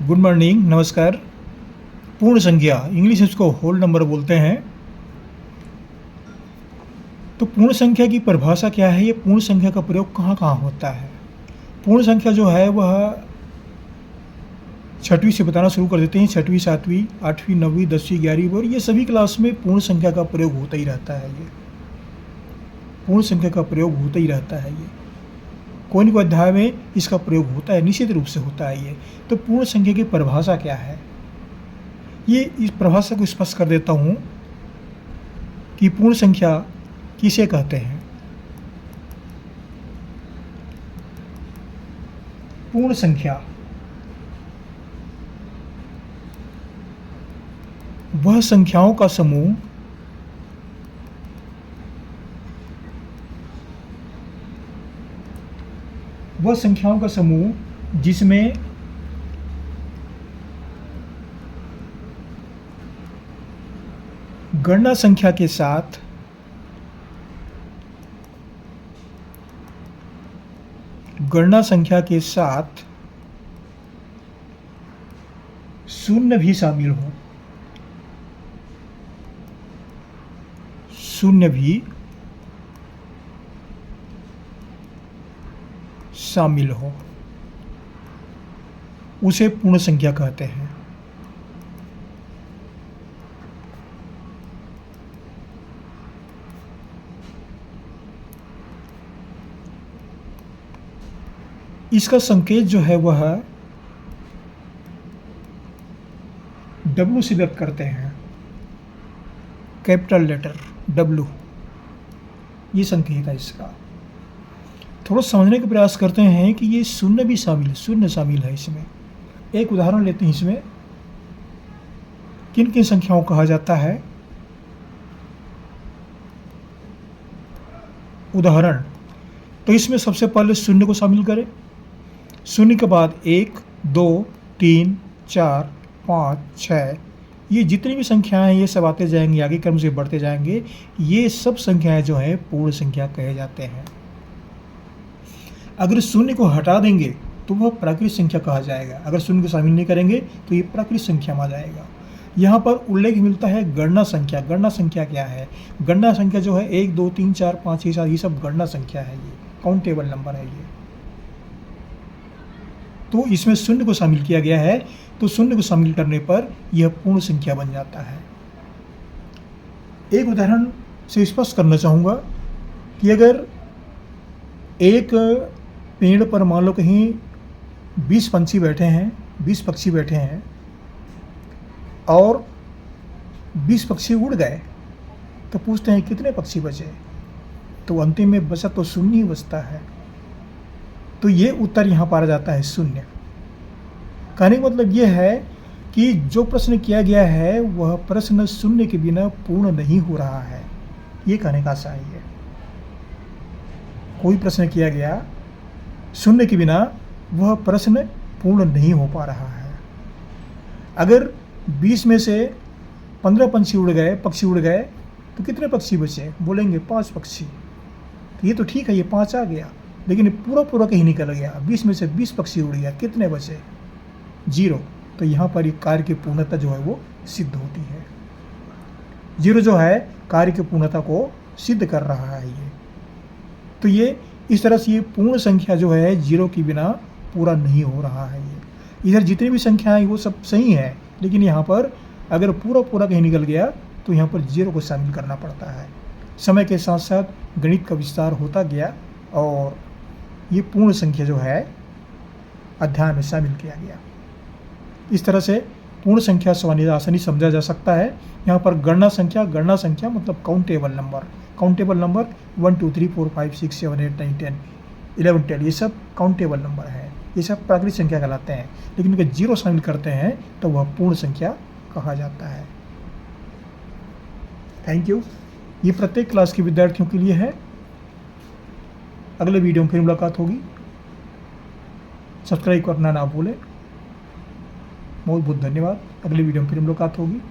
Good morning, नमस्कार। पूर्ण संख्या इंग्लिश में इसको होल नंबर बोलते हैं। तो पूर्ण संख्या की परिभाषा क्या है? ये पूर्ण संख्या का प्रयोग कहाँ कहाँ होता है? पूर्ण संख्या जो है वह छठवीं से बताना शुरू कर देते हैं। छठवीं, सातवीं, आठवीं, नौवीं, 10वीं, 11वीं और ये सभी क्लास में पूर्ण संख्या का प्रयोग होता ही रहता है। ये पूर्ण संख्या का प्रयोग होता ही रहता है। ये कोई न कोई अध्याय में इसका प्रयोग होता है, निश्चित रूप से होता है ये। तो पूर्ण संख्या की परिभाषा क्या है? ये इस परिभाषा को स्पष्ट कर देता हूँ कि पूर्ण संख्या किसे कहते हैं। पूर्ण संख्या वह संख्याओं का समूह जिसमें गणना संख्या के साथ शून्य भी शामिल हो। शून्य भी शामिल हो, उसे पूर्ण संख्या कहते हैं। इसका संकेत जो है वह W से व्यक्त करते हैं, कैपिटल लेटर W, ये संकेत है इसका। थोड़ा समझने का प्रयास करते हैं कि ये शून्य भी शामिल है इसमें। एक उदाहरण लेते हैं। इसमें किन किन संख्याओं कहा जाता है? उदाहरण, तो इसमें सबसे पहले शून्य को शामिल करें। शून्य के बाद 1, 2, 3, 4, 5, 6, ये जितनी भी संख्याएं हैं ये सब आते जाएंगे, आगे क्रम से बढ़ते जाएंगे। ये सब संख्याएं जो हैं पूर्ण संख्या कहे जाते हैं। अगर शून्य को हटा देंगे तो वह प्राकृत संख्या कहा जाएगा। अगर शून्य को शामिल नहीं करेंगे तो ये प्राकृत संख्या में आ जाएगा। यहाँ पर उल्लेख मिलता है गणना संख्या। गणना संख्या क्या है? गणना संख्या जो है 1, 2, 3, 4, 5, 6, 7, ये सब गणना संख्या है। ये काउंटेबल नंबर है ये। तो इसमें शून्य को शामिल किया गया है, तो शून्य को शामिल करने पर यह पूर्ण संख्या बन जाता है। एक उदाहरण से स्पष्ट करना चाहूँगा कि अगर एक पेड़ पर मान लो कहीं 20 पंछी बैठे हैं, 20 पक्षी बैठे हैं और 20 पक्षी उड़ गए, तो पूछते हैं कितने पक्षी बचे? तो अंतिम में बचा तो शून्य ही बचता है। तो ये उत्तर यहाँ पाया जाता है शून्य। कहने का मतलब यह है कि जो प्रश्न किया गया है वह प्रश्न शून्य के बिना पूर्ण नहीं हो रहा है। ये कहने का आशा है। कोई प्रश्न किया गया शून्य के बिना, वह प्रश्न पूर्ण नहीं हो पा रहा है। अगर 20 में से 15 पक्षी उड़ गए तो कितने पक्षी बचे? बोलेंगे 5 पक्षी। तो ये तो ठीक है, ये 5 आ गया, लेकिन पूरा कहीं निकल गया। 20 में से 20 पक्षी उड़ गया, कितने बचे? 0। तो यहाँ पर ये कार्य की पूर्णता जो है वो सिद्ध होती है। 0 जो है कार्य की पूर्णता को सिद्ध कर रहा है ये। तो ये इस तरह से ये पूर्ण संख्या जो है 0 के बिना पूरा नहीं हो रहा है ये। इधर जितनी भी संख्या है वो सब सही है, लेकिन यहाँ पर अगर पूरा कहीं निकल गया तो यहाँ पर 0 को शामिल करना पड़ता है। समय के साथ साथ गणित का विस्तार होता गया और ये पूर्ण संख्या जो है अध्याय में शामिल किया गया। इस तरह से पूर्ण संख्या आसानी समझा जा सकता है। यहाँ पर गणना संख्या मतलब काउंटेबल नंबर 1, 2, 3, 4, 5, 6, 7, 8, 9, 10, 11, 12, ये सब काउंटेबल नंबर है। ये सब प्राकृत संख्या कहलाते हैं, लेकिन अगर 0 शामिल करते हैं तो वह पूर्ण संख्या कहा जाता है। Thank you. ये प्रत्येक क्लास के विद्यार्थियों के लिए है। अगले वीडियो में फिर मुलाकात होगी। सब्सक्राइब करना ना भूलें। बहुत बहुत धन्यवाद। अगले वीडियो में फिर मुलाकात होगी।